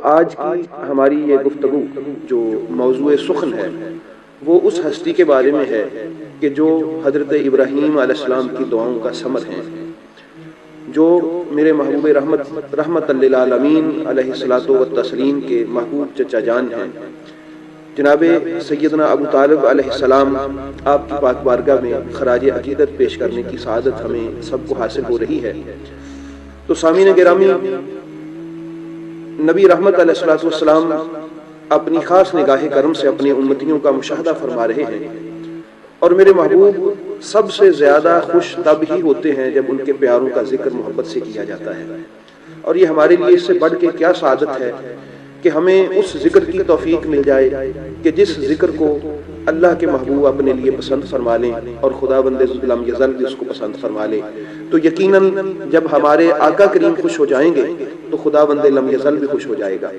آج کی ہماری یہ گفتگو جو موضوع سخن ہے وہ اس ہستی کے بارے میں ہے کہ جو حضرت ابراہیم علیہ السلام کی دعاؤں کا ثمر ہیں، جو میرے محبوب رحمت للعالمین علیہ الصلوۃ والتسلیم کے محبوب چچا جان ہیں، جناب سیدنا ابو طالب علیہ السلام۔ آپ کی پاک بارگاہ میں خراج عقیدت پیش کرنے کی سعادت ہمیں سب کو حاصل ہو رہی ہے۔ تو سامعین گرامی، نبی رحمت علیہ الصلوۃ والسلام اپنی خاص نگاہ کرم سے اپنے امتیوں کا مشاہدہ فرما رہے ہیں، اور میرے محبوب سب سے زیادہ خوش تب ہی ہوتے ہیں جب ان کے پیاروں کا ذکر محبت سے کیا جاتا ہے، اور یہ ہمارے لیے اس سے بڑھ کے کیا سعادت ہے کہ ہمیں اس ذکر کی توفیق مل جائے کہ جس ذکر کو اللہ کے محبوب اپنے لیے پسند فرما لیں اور خدا بند لم یزل بھی اس کو پسند فرما لے، تو یقیناً جب ہمارے آقا کریم خوش ہو جائیں گے تو خدا بند لم یزل بھی خوش ہو جائے گا۔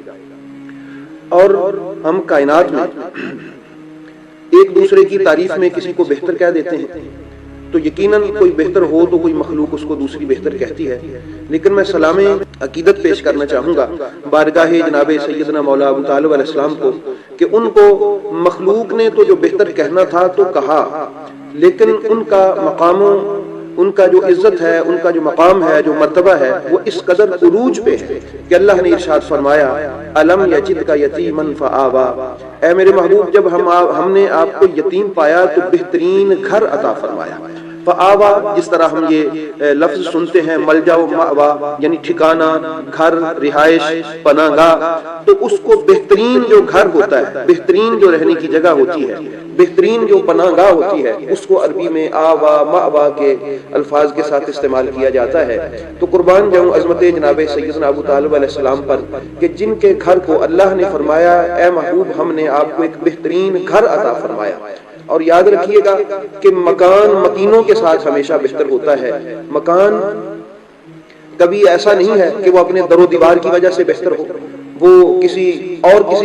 اور ہم کائنات میں ایک دوسرے کی تعریف میں کسی کو بہتر کہہ دیتے ہیں، تو یقیناً کوئی بہتر ہو تو کوئی مخلوق اس کو دوسری بہتر کہتی ہے، لیکن میں سلام عقیدت پیش کرنا چاہوں گا بارگاہ جناب سیدنا مولا ابو طالب علیہ السلام کو کہ ان کو مخلوق نے تو جو بہتر کہنا تھا تو کہا، لیکن ان کا مقام، ان کا جو عزت ہے، ان کا جو مقام ہے، جو مرتبہ ہے، وہ اس قدر عروج پہ ہے کہ اللہ نے ارشاد فرمایا الم یجدک یتیما فآویٰ، اے میرے محبوب جب ہم نے آپ کو یتیم پایا تو بہترین گھر عطا فرمایا۔ فآویٰ جس طرح ہم یہ لفظ سنتے ہیں ملجا و مأویٰ یعنی ٹھکانہ، گھر، رہائش، پناہ گاہ، تو اس کو بہترین جو گھر ہوتا ہے، بہترین جو رہنے کی جگہ ہوتی ہے، بہترین جو پناہ گاہ ہوتی ہے، اس کو عربی میں آوا مأوا کے الفاظ کے ساتھ استعمال کیا جاتا ہے۔ تو قربان جاؤں عظمت جناب سیدنا ابو طالب علیہ السلام پر کہ جن کے گھر کو اللہ نے فرمایا اے محبوب ہم نے آپ کو ایک بہترین گھر عطا فرمایا۔ اور یاد رکھیے گا کہ مکان مکینوں کے ساتھ ہمیشہ بہتر ہوتا ہے، مکان کبھی ایسا نہیں ہے کہ وہ اپنے در و دیوار کی وجہ سے بہتر ہو، وہ کسی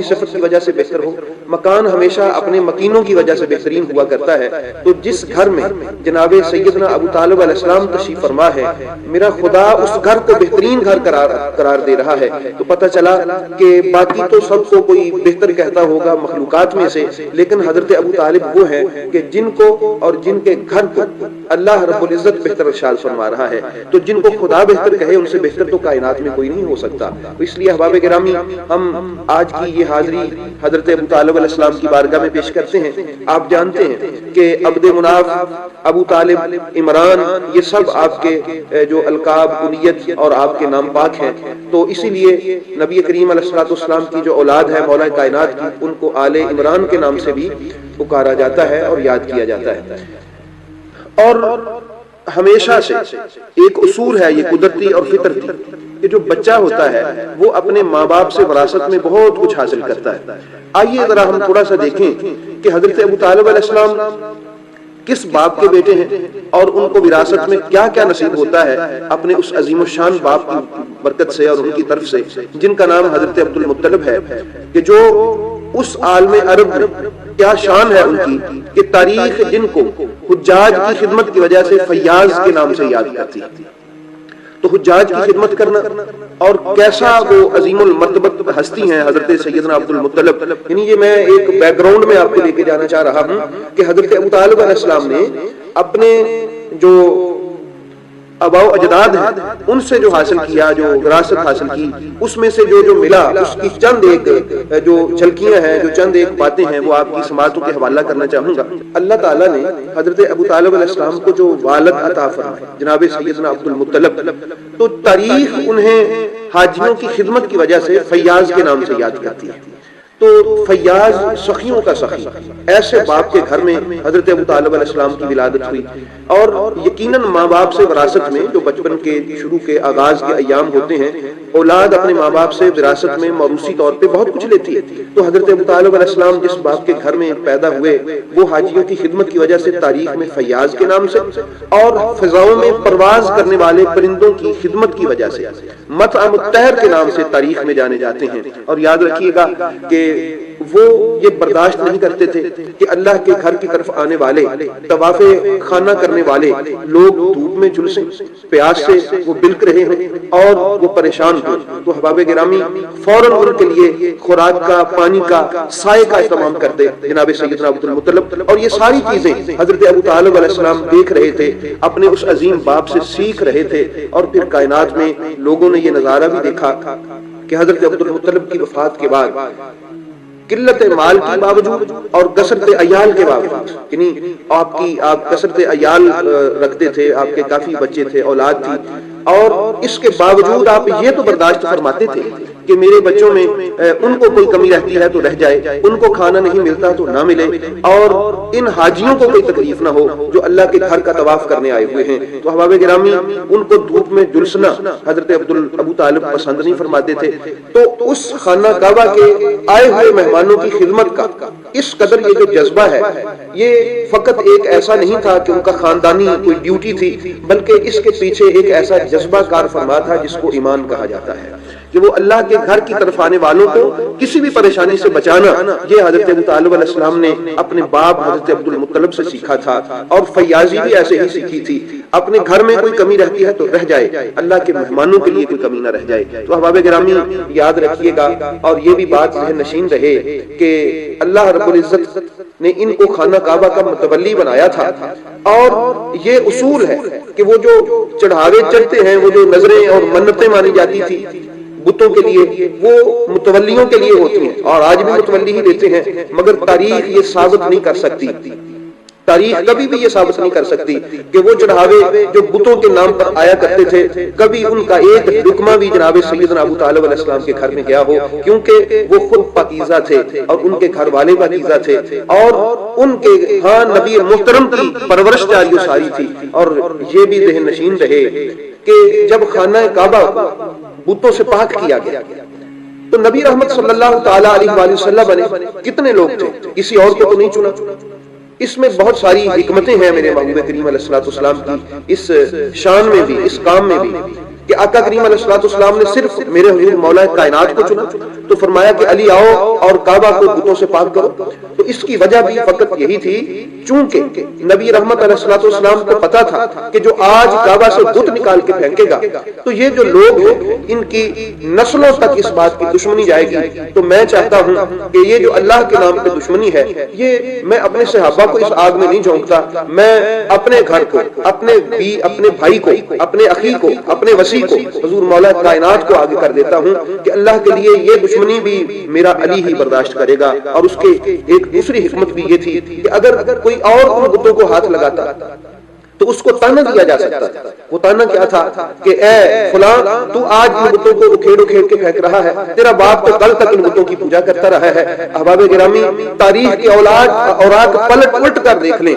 صفت کی وجہ سے بہتر ہو، مکان ہمیشہ اپنے مکینوں کی وجہ سے بہترین ہوا کرتا ہے۔ تو جس گھر میں جناب سیدنا ابو طالب علیہ السلام تشریف فرما ہے، میرا خدا اس گھر کو بہترین گھر قرار دے رہا ہے، تو پتہ چلا کہ باقی تو سب کو کوئی بہتر کہتا ہوگا مخلوقات میں سے، لیکن حضرت ابو طالب وہ ہیں کہ جن کو اور جن کے گھر کو اللہ رب العزت بہتر ارشاد فرما رہا ہے، تو جن کو خدا بہتر کہے ان سے بہتر تو کائنات میں کوئی نہیں ہو سکتا۔ اس لیے احباب گرامی، ہم آج کی یہ حاضری حضرت ابو طالب علیہ السلام کی بارگاہ میں پیش کرتے ہیں۔ آپ جانتے ہیں کہ عبد مناف، ابو طالب، عمران، یہ سب آپ کے جو القاب، کنیت اور آپ کے نام پاک ہیں، تو اسی لیے نبی کریم علیہ الصلوۃ والسلام کی جو اولاد ہے مولا کائنات کی، ان کو آل عمران کے نام سے بھی پکارا جاتا ہے اور یاد کیا جاتا ہے۔ اور ہمیشہ سے ایک اصول ہے یہ قدرتی اور فطرتی کہ جو بچہ ہوتا ہے وہ اپنے ماں باپ سے وراثت میں بہت کچھ حاصل کرتا ہے۔ آئیے ذرا ہم تھوڑا سا دیکھیں کہ حضرت ابو طالب علیہ السلام کس باپ کے بیٹے ہیں اور ان کو وراثت میں کیا کیا نصیب ہوتا ہے اپنے اس عظیم الشان باپ کی برکت سے اور ان کی طرف سے، جن کا نام حضرت عبد المطلب ہے، کہ جو اس عالم عرب میں کیا شان ہے ان کی کہ تاریخ جن کو حجاج کی خدمت کی وجہ سے فیاض کے نام سے یاد کرتی ہے۔ تو حجاج کی خدمت کرنا اور کیسا وہ عظیم المرتبت ہستی ہیں حضرت سیدنا عبد المطلب، یعنی یہ میں ایک بیک گراؤنڈ میں آپ کو لے کے جانا چاہ رہا ہوں کہ حضرت ابو طالب علیہ السلام نے اپنے جو آباء و اجداد ہیں ان سے جو حاصل کیا، جو وراثت حاصل کی، اس میں سے جو ملا، اس کی چند ایک جو جھلکیاں ہیں، جو چند ایک باتیں ہیں، وہ آپ کی سماعتوں کے حوالہ کرنا چاہوں گا۔ اللہ تعالیٰ نے حضرت ابو طالب علیہ السلام کو جو والد عطا فرمائے جناب سیدنا عبد المطلب، تو تاریخ انہیں حاجیوں کی خدمت کی وجہ سے فیاض کے نام سے یاد کرتی ہے۔ تو فیاض سخیوں کا سخی، ایسے باپ کے گھر میں حضرت ابو طالب علیہ السلام کی ولادت ہوئی، اور یقیناً ماں باپ سے وراثت میں جو بچپن کے شروع کے آغاز کے ایام ہوتے ہیں، اولاد اپنے ماں باپ سے وراثت میں موروثی طور پہ بہت کچھ لیتی ہے۔ تو حضرت ابو طالب علیہ السلام جس باپ کے گھر میں پیدا ہوئے، وہ حاجیوں کی خدمت کی وجہ سے تاریخ میں فیاض کے نام سے، اور فضاؤں میں پرواز کرنے والے پرندوں کی خدمت کی وجہ سے مطعم الطیر کے نام سے تاریخ میں جانے جاتے ہیں۔ اور یاد رکھیے گا کہ وہ یہ برداشت نہیں کرتے تھے کہ اللہ کے گھر کی طرف آنے والے طواف خانہ کرنے کرنے والے لوگ دھوپ میں جھلسیں، پیاس سے وہ بلک رہے ہیں اور وہ پریشان ہوں، تو احباب گرامی فوراً ان کے لیے خوراک کا، پانی کا، سائے کا اہتمام کرتے جناب سیدنا عبد المطلب۔ اور یہ ساری چیزیں حضرت ابو طالب علیہ السلام دیکھ رہے تھے، اپنے اس عظیم باپ سے سیکھ رہے تھے، اور پھر کائنات میں لوگوں نے یہ نظارہ بھی دیکھا کہ حضرت عبد المطلب کی وفات کے بعد قلت مال کے باوجود اور کثرت عیال کے باوجود، یعنی آپ کثرت عیال رکھتے تھے، آپ کے کافی بچے تھے، اولاد تھی، اور اس کے باوجود آپ یہ تو برداشت فرماتے تھے کہ میرے بچوں میں ان کو کوئی کمی رہتی ہے تو رہ جائے، ان کو کھانا نہیں ملتا تو نہ ملے، اور ان حاجیوں کو کوئی تکلیف نہ ہو جو اللہ کے گھر کا طواف کرنے آئے ہوئے ہیں۔ تو احباب گرامی ان کو دھوپ میں جلسنا حضرت ابو طالب پسند نہیں فرماتے تھے، تو اس خانہ کعبہ کے آئے ہوئے مہمانوں کی خدمت کا اس قدر یہ جو جذبہ ہے، یہ فقط ایک ایسا نہیں تھا کہ ان کا خاندانی کوئی ڈیوٹی تھی، بلکہ اس کے پیچھے ایک ایسا جذبہ کار فرما تھا جس کو ایمان کہا جاتا ہے، کہ وہ اللہ کے گھر کی طرف آنے والوں کو کسی بھی پریشانی سے بچانا، یہ حضرت ابو طالب علیہ السلام نے اپنے باپ حضرت عبد المطلب سے سیکھا تھا، اور فیاضی بھی ایسے ہی سیکھی تھی، اپنے گھر میں کوئی کمی رہتی ہے تو رہ جائے، اللہ کے مہمانوں کے لیے کوئی کمی نہ رہ جائے۔ تو احباب گرامی یاد رکھیے گا، اور یہ بھی بات ذہن نشین رہے کہ اللہ رب العزت نے ان کو خانہ کعبہ کا متولی بنایا تھا، اور یہ اصول ہے کہ وہ جو چڑھاوے چڑھتے ہیں، وہ جو نظریں اور منتیں مانی جاتی تھی بتوں کے لیے، وہ متولیوں کے لیے ہوتی ہیں، اور آج بھی متولی ہی لیتے ہیں، مگر تاریخ یہ ثابت نہیں کر سکتی، تاریخ کبھی بھی یہ ثابت نہیں کر سکتی کہ وہ چڑھاوے جو بتوں کے نام پر آیا کرتے تھے، کبھی ان کا ایک لقمہ بھی جناب سیدنا ابو طالب علیہ السلام کے گھر میں گیا ہو، کیونکہ وہ خود پاکیزہ تھے اور ان کے گھر والے پاکیزہ تھے، اور ان کے ہاں نبی محترم کی پرورش جاری و ساری تھی۔ اور یہ بھی ذہن نشین رہے کہ جب خانہ کعبہ بتوں سے پاک کیا گیا تو نبی رحمت صلی اللہ تعالی علیہ وآلہ وسلم نے کتنے لوگ تھے، کسی اور کو تو نہیں چنا۔ اس میں بہت ساری حکمتیں ہیں میرے محبوب کریم علیہ السلام کی اس شان میں بھی، اس کام میں بھی، کہ آقا کریم علیہ السلام نے صرف میرے حضور مولا کائنات کو چنا، تو فرمایا کہ علی آؤ اور کعبہ کو بتوں سے پاک کرو۔ تو اس کی وجہ بھی فقط یہی تھی، چونکہ نبی رحمت علیہ السلام کو پتا تھا کہ جو آج کعبہ سے بت نکال کے پھینکے گا تو یہ جو لوگ ہیں ان کی نسلوں تک اس بات کی دشمنی جائے گی، تو میں چاہتا ہوں کہ یہ جو اللہ کے نام پہ دشمنی ہے، یہ میں اپنے صحابہ کو اس آگ میں نہیں جھونکتا، میں اپنے گھر کو، اپنے بھائی کو، اپنے اخی کو، اپنے وسیع کو، حضور مولا کائنات کو آگے کر دیتا ہوں کہ اللہ کے لیے یہ دشمنی بھی میرا علی ہی برداشت کرے گا۔ اور اس کے ایک دوسری حکمت بھی یہ تھی کہ اگر کوئی اور ان بتوں کو ہاتھ لگاتا تو اس کو تانا دیا جا سکتا تھا۔ وہ تانا کیا تھا کہ اے فلاں، تو آج ان بتوں کو اکھیڑ اکھیڑ کے پھینک رہا ہے، تیرا باپ تو کل تک ان بتوں کی پوجا کرتا رہا ہے۔ احباب گرامی تاریخ کی اوراق پلٹ پلٹ کر دیکھ لیں،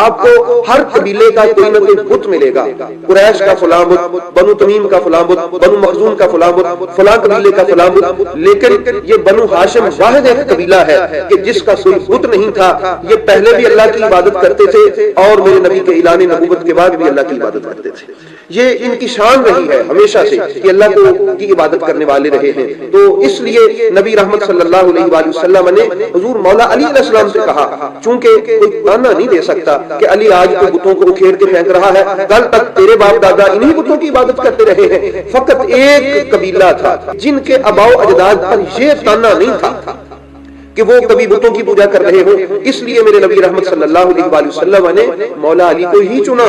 آپ کو ہر قبیلے کا کوئی نہ کوئی بت ملے گا، قریش کا فلاں بت، بنو تمیم کا فلاں بت، بنو مخزوم کا فلاں بت، فلاں قبیلے کا فلاں بت، لیکن یہ بنو ہاشم واحد ایک قبیلہ ہے کہ جس کا کوئی بت نہیں تھا۔ یہ پہلے بھی اللہ کی عبادت کرتے تھے اور میرے نبی کے اعلان نبوت کے بعد بھی اللہ کی عبادت کرتے تھے۔ یہ ان کی شان رہی ہے ہمیشہ سے کہ اللہ کی عبادت کرنے والے رہے ہیں۔ تو اس لیے نبی رحمت صلی اللہ علیہ وآلہ وسلم نے حضور مولا علی علیہ السلام سے کہا، چونکہ کوئی تانا نہیں دے سکتا کہ علی آج تو بتوں کو اکھیڑ کے پھینک رہا ہے، کل تک تیرے باپ دادا انہی بتوں کی عبادت کرتے رہے ہیں۔ فقط ایک قبیلہ تھا جن کے آباء و اجداد پر یہ تانا نہیں تھا کہ وہ کبھی بتوں کی پوجا کر رہے ہوں، اس لیے میرے نبی رحمت صلی اللہ علیہ وآلہ وسلم نے مولا علی کو ہی چنا،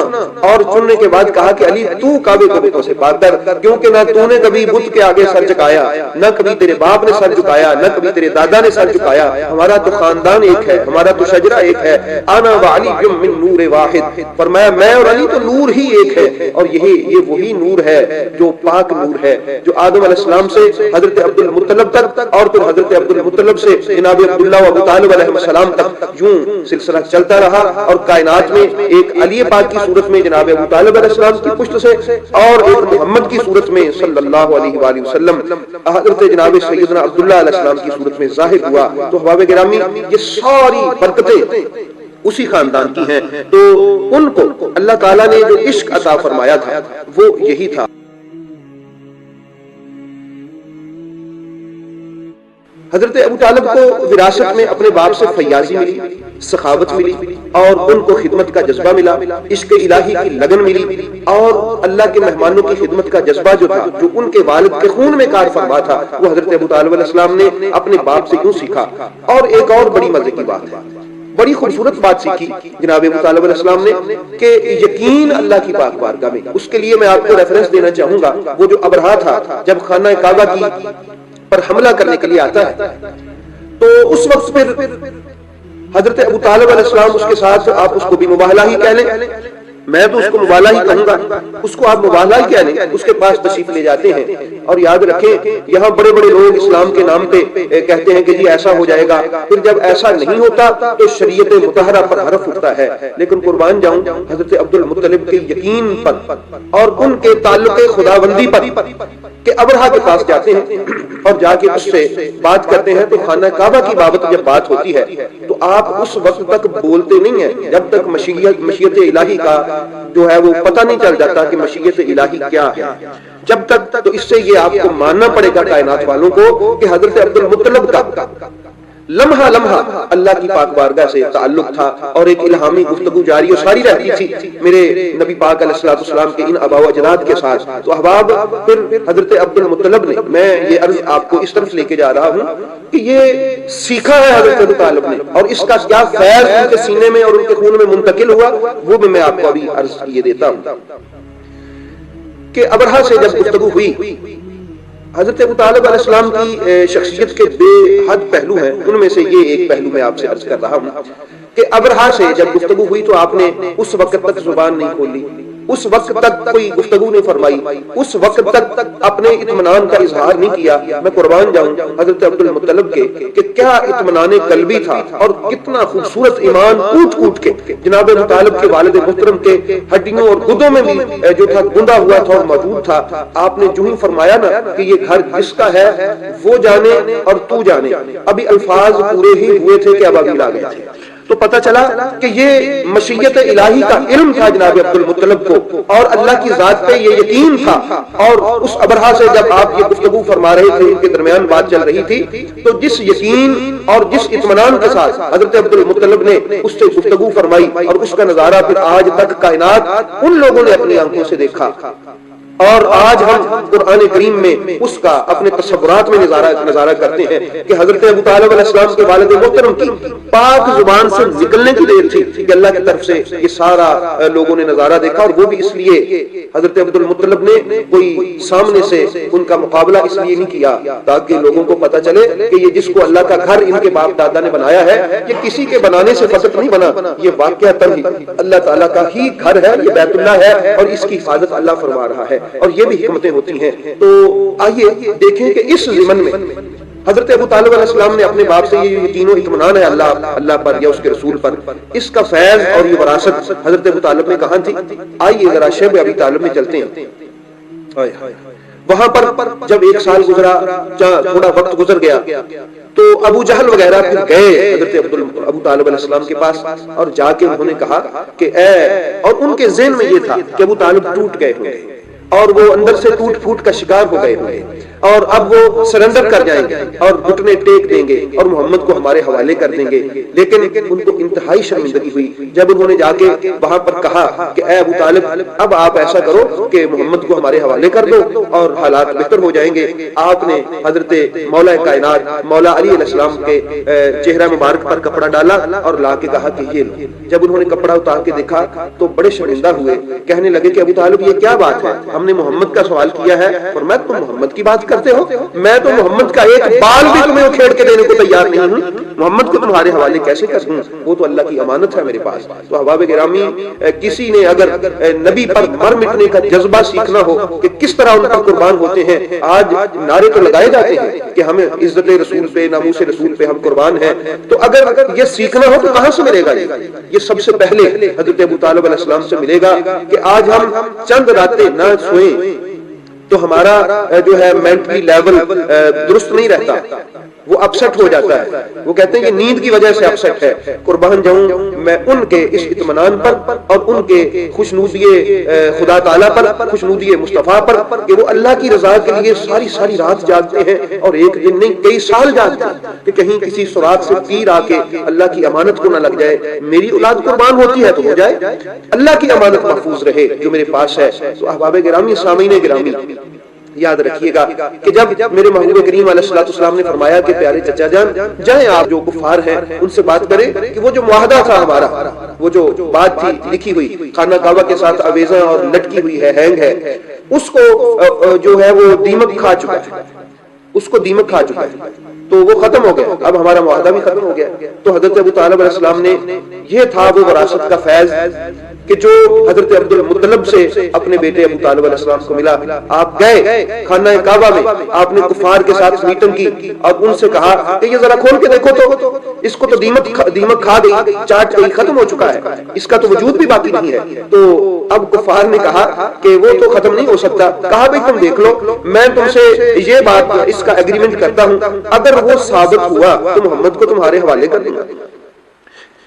اور چننے کے بعد کہا کہ علی تو کعبے کو بتوں سے پاک کر، کیونکہ نہ تو نے کبھی بت کے آگے سر جھکایا، نہ کبھی تیرے باپ نے سر جھکایا، نہ کبھی تیرے دادا نے سر جھکایا۔ ہمارا تو خاندان ایک ہے، ہمارا تو شجرہ ایک ہے، انا وعلی من نور واحد، فرمایا میں اور علی تو نور ہی ایک ہے، اور یہ وہی نور ہے جو پاک نور ہے، جو آدم علیہ السلام سے حضرت عبد المطلب تک، اور پھر حضرت عبد المطلب سے جناب عبداللہ و ابو طالب علیہ السلام تک یوں سلسلہ چلتا رہا، اور کائنات میں ایک علی پاک کی صورت میں جناب ابو طالب علیہ السلام کی پشت سے، اور ایک محمد کی صورت میں صلی اللہ علیہ وآلہ وسلم حضرت جناب سیدنا عبداللہ علیہ السلام کی صورت میں ظاہر ہوا۔ تو احباب گرامی یہ ساری برکتیں اسی خاندان کی ہیں، تو ان کو اللہ تعالیٰ نے جو عشق عطا فرمایا تھا وہ یہی تھا۔ حضرت ابو طالب کو وراثت میں اپنے باپ سے فیاضی ملی، سخاوت ملی، اور ان کو خدمت کا جذبہ ملا، عشق الہی کی لگن ملی، اور اللہ کے مہمانوں کی خدمت کا جذبہ جو تھا، جو ان کے والد کے خون میں کار فرما تھا، وہ حضرت ابو طالب علیہ السلام نے اپنے باپ سے یوں سیکھا۔ اور ایک اور بڑی مزے کی بات ہے، بڑی خوبصورت بات سیکھی جناب ابو طالب علیہ السلام نے کہ یقین اللہ کی پاک بارگاہ میں۔ اس کے لیے میں آپ کو ریفرنس دینا چاہوں گا، وہ جو ابرہا تھا جب خانہ کعبہ کی پر حملہ کرنے کے لیے آتا ہے، تو اس وقت پھر حضرت ابو طالب علیہ السلام اس کے ساتھ، آپ اس کو بھی مباہلہ ہی کہہ لیں، میں تو اس کو مباہلہ ہی کہوں گا، اس کو آپ مباہلہ ہی کہہ لیں، اس کے پاس تشریف لے جاتے ہیں۔ اور یاد رکھیں یہاں بڑے بڑے لوگ اسلام کے نام پہ کہتے ہیں کہ جی ایسا ہو جائے گا، پھر جب ایسا نہیں ہوتا تو شریعت مطہرہ پر حرف اٹھتا ہے۔ لیکن قربان جاؤں حضرت عبد المطلب کے یقین پر اور ان کے تعلق خداوندی پر کہ ابرہا کے پاس جاتے ہیں اور جا کے اس سے بات کرتے ہیں، تو خانہ کعبہ کی بابت جب بات ہوتی ہے تو آپ اس وقت تک بولتے نہیں ہیں جب تک مشیت الہی کا جو ہے وہ پتہ نہیں چل جاتا کہ مشیت الہی کیا ہے، جب تک۔ تو اس سے یہ آپ کو ماننا پڑے گا کائنات والوں کو کہ حضرت عبد المطلب کا لمحہ لمحہ اللہ کی پاک بارگاہ سے تعلق تھا، اور ایک الہامی گفتگو جاری و ساری رہتی تھی میرے نبی پاک علیہ الصلوۃ والسلام کے ان آباء و اجداد کے ساتھ۔ تو احباب پھر حضرت عبد المطلب نے، میں یہ عرض آپ کو اس طرف لے کے جا رہا ہوں کہ یہ سیکھا ہے حضرت ابو طالب نے، اور اس کا کیا فیض ان کے سینے میں اور ان کے خون میں منتقل ہوا، وہ بھی میں آپ کو ابھی عرض کیے دیتا ہوں کہ ابرہا سے جب گفتگو ہوئی، حضرت ابو طالب علیہ السلام کی شخصیت کے بے حد پہلو ہیں، ان میں سے یہ ایک پہلو میں آپ سے عرض کر رہا ہوں کہ ابرہا سے جب گفتگو ہوئی تو آپ نے اس وقت تک زبان نہیں کھولی، اس وقت تک کوئی گفتگو نہیں فرمائی، اس وقت تک اپنے اطمینان کا اظہار نہیں کیا۔ میں قربان جاؤں حضرت عبد المطلب کے کہ کیا اطمینان قلبی تھا، اور کتنا خوبصورت ایمان کوٹ کوٹ کے جناب ابو طالب کے والد محترم کے ہڈیوں اور گدوں میں بھی جو تھا گندا ہوا تھا اور موجود تھا۔ آپ نے جو ہی فرمایا نا کہ یہ گھر کس کا ہے وہ جانے اور تو جانے، ابھی الفاظ پورے ہی ہوئے تھے کہ اب ابھی آ گئے تھے، تو پتہ چلا کہ یہ مشیت الہی کا علم تھا جناب عبد المطلب کو، اور اللہ کی ذات پہ یہ یقین تھا۔ اور اس ابرہا سے جب آپ یہ گفتگو فرما رہے تھے، ان کے درمیان بات چل رہی تھی، تو جس یقین اور جس اطمینان کے ساتھ حضرت عبد المطلب نے اس سے گفتگو فرمائی، اور اس کا نظارہ پھر آج تک کائنات ان لوگوں نے اپنی آنکھوں سے دیکھا، اور آج ہم قرآن کریم میں اس کا اپنے تصورات میں نظارہ کرتے ہیں کہ حضرت ابو طالب علیہ السلام کے والد محترم کی پاک زبان سے نکلنے کی دیر تھی کہ اللہ کی طرف سے یہ سارا لوگوں نے نظارہ دیکھا، اور وہ بھی اس لیے حضرت عبد المطلب نے کوئی سامنے سے ان کا مقابلہ اس لیے نہیں کیا تاکہ لوگوں کو پتہ چلے کہ یہ جس کو اللہ کا گھر ان کے باپ دادا نے بنایا ہے، یہ کسی کے بنانے سے فقط نہیں بنا، یہ واقعتاً اللہ تعالیٰ کا ہی گھر ہے، یہ بیت اللہ ہے، اور اس کی حفاظت اللہ فرما رہا ہے، اور یہ بھی حکمتیں ہوتی ہیں۔ تو آئیے دیکھیں کہ اس ضمن میں حضرت ابو طالب علیہ السلام نے اپنے باپ سے یہ یقین و اطمینان ہے اللہ پر یا اس کے رسول پر، اس کا فیض اور یہ وراثت حضرت ابو طالب نے کہاں تھی؟ آئیے ذرا شیب ابی طالب میں چلتے ہیں۔ وہاں پر جب 1 سال گزرا، تھوڑا وقت گزر گیا، تو ابو جہل وغیرہ پھر گئے حضرت ابو طالب علیہ السلام کے پاس، اور جا کے انہوں نے کہا کہ اور ان کے ذہن میں یہ تھا کہ ابو طالب ٹوٹ گئے ہوئے اور وہ اندر سے ٹوٹ پھوٹ کا شکار ہو گئے ہوئے، اور اب وہ سرنڈر کر جائیں گے اور گھٹنے ٹیک دیں گے اور محمد کو ہمارے حوالے کر دیں گے۔ لیکن ان کو انتہائی شرمندگی ہوئی جب انہوں نے جا کے وہاں پر کہا کہ اے ابو طالب، اب آپ ایسا کرو کہ محمد کو ہمارے حوالے کر دو اور حالات بہتر ہو جائیں گے۔ آپ نے حضرت مولا کائنات مولا علی علیہ السلام کے چہرہ مبارک پر کپڑا ڈالا اور لا کے کہا کہ یہ لو۔ جب انہوں نے کپڑا اتار کے دیکھا تو بڑے شرمندہ ہوئے، کہنے لگے کہ ابو طالب یہ کیا بات ہے، ہم نے محمد کا سوال کیا ہے اور میں تم محمد کی بات کرتے ہو، میں تو محمد کا ایک بال بھی تمہیں اکھیڑ کے دینے کو تیار نہیں ہوں، محمد کو تمہارے حوالے کیسے کر دوں، وہ تو اللہ کی امانت ہے میرے پاس۔ تو احباب گرامی، کسی نے اگر نبی پر مر مٹنے کا جذبہ سیکھنا ہو کہ کس طرح ان پر قربان ہوتے ہیں، آج نعرے تو لگائے جاتے ہیں کہ ہمیں عزت رسول پہ ناموس رسول پہ ہم قربان ہیں، تو اگر یہ سیکھنا ہو تو کہاں سے ملے گا؟ یہ سب سے پہلے حضرت ابو طالب علیہ السلام سے ملے گا کہ آج ہم چند راتیں نہ سوئیں تو ہمارا جو ہے مینٹلی لیول درست نہیں رہتا، وہ اپسٹ ہو جاتا ہے. وہ کہتے ہیں کہ نیند کی وجہ سے اپسٹ ہے. قربان جاؤں میں ان کے اس اطمینان پر اور ان کے خوشنودی خدا تعالیٰ پر, خوشنودی مصطفیٰ پر, کہ وہ اللہ کی رضا کے لیے ساری ساری رات جاگتے ہیں, اور ایک دن نہیں کئی سال جاگتے ہیں کہ کہیں کسی سوراخ سے تیر آ کے اللہ کی امانت کو نہ لگ جائے. میری اولاد قربان ہوتی ہے تو ہو جائے, اللہ کی امانت محفوظ رہے جو میرے پاس ہے. تو احباب گرامی, سامعین گرامی, یاد رکھیے گا کہ جب میرے محبوب کریم علیہ السلام نے فرمایا کہ پیارے چچا جان جائیں آپ جو کفار ہیں ان سے بات کریں کہ وہ جو معاہدہ تھا ہمارا, وہ جو بات تھی لکھی ہوئی خانہ کعبہ کے ساتھ آویزاں اور لٹکی ہوئی ہے, ہینگ ہے, اس کو جو ہے وہ دیمک کھا چکا ہے, اس کو دیمک کھا چکا ہے, تو وہ ختم ہو گیا. اب ہمارا معاہدہ بھی ختم ہو گیا. تو حضرت ابو طالب علیہ السلام نے, یہ تھا وہ وراثت کا فیض کہ جو حضرت عبد المطلب سے اپنے بیٹے ابو طالب علیہ السلام کو ملا. آپ گئے خانہ کعبہ میں, آپ نے کفار کے ساتھ میٹنگ کی اور ان سے کہا کہ یہ ذرا کھول کے دیکھو تو اس کو تو دیمک کھا گئی, چاٹ گئی, ختم ہو چکا ہے, اس کا تو وجود بھی باقی نہیں ہے. تو اب کفار نے کہا کہ وہ تو ختم نہیں ہو سکتا. کہا بھئی تم دیکھ لو, میں تم سے یہ بات, اس کا ایگریمنٹ کرتا ہوں, اگر وہ ثابت ہوا تو محمد کو تمہارے حوالے کر دیں گا.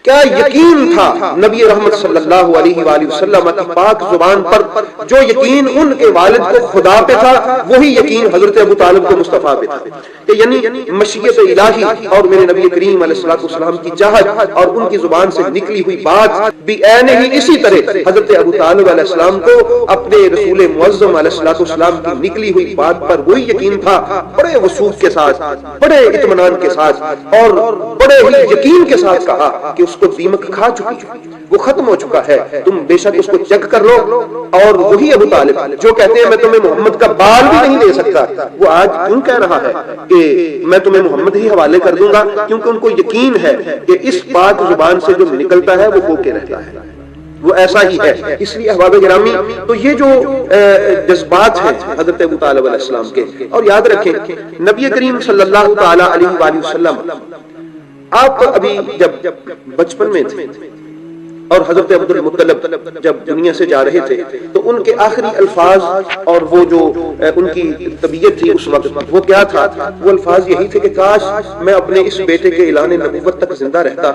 کیا یقین تھا نبی رحمت صلی اللہ علیہ وآلہ وسلم کی پاک زبان پر, جو یقین ان کے والد کو خدا پہ تھا وہی یقین حضرت ابو طالب کو مصطفیٰ پہ تھا. کہ یعنی مشیت الہی اور میرے نبی کریم علیہ السلام کی چاہت اور ان کی زبان سے نکلی ہوئی بات بھی عین ہی اسی طرح حضرت ابو طالب علیہ السلام کو اپنے رسول معظم علیہ السلام کی نکلی ہوئی بات پر وہی یقین تھا, بڑے وثوق کے ساتھ, بڑے اطمینان کے ساتھ اور بڑے ہی یقین کے ساتھ کہا کہ اس کو دیمک کھا چکی, وہ ختم ہو چکا ہے, تم بے شک اس کو چیک کر لو. اور وہی ابو طالب جو کہتے ہیں میں تمہیں محمد کا بال بھی نہیں دے سکتا, وہ آج کیوں کہہ رہا ہے کہ میں تمہیں محمد ہی حوالے کر دوں گا, کیونکہ ان کو یقین ہے کہ اس پاک زبان سے جو نکلتا ہے وہ ہو کے رہتا ہے, وہ ایسا ہی ہے. اس لیے احباب گرامی, تو یہ جو جذبات ہیں حضرت ابو طالب علیہ السلام کے, اور یاد رکھیں نبی کریم صلی اللہ تعالی علیہ وآلہ وسلم, آپ ابھی جب بچپن میں تھے اور حضرت عبد المطلب جب دنیا سے جا رہے تھے تو ان کے آخری الفاظ اور وہ جو ان کی طبیعت تھی اس وقت, وہ کیا تھا؟ وہ الفاظ یہی تھے کہ کاش میں اپنے اس بیٹے کے اعلان نبوت تک زندہ رہتا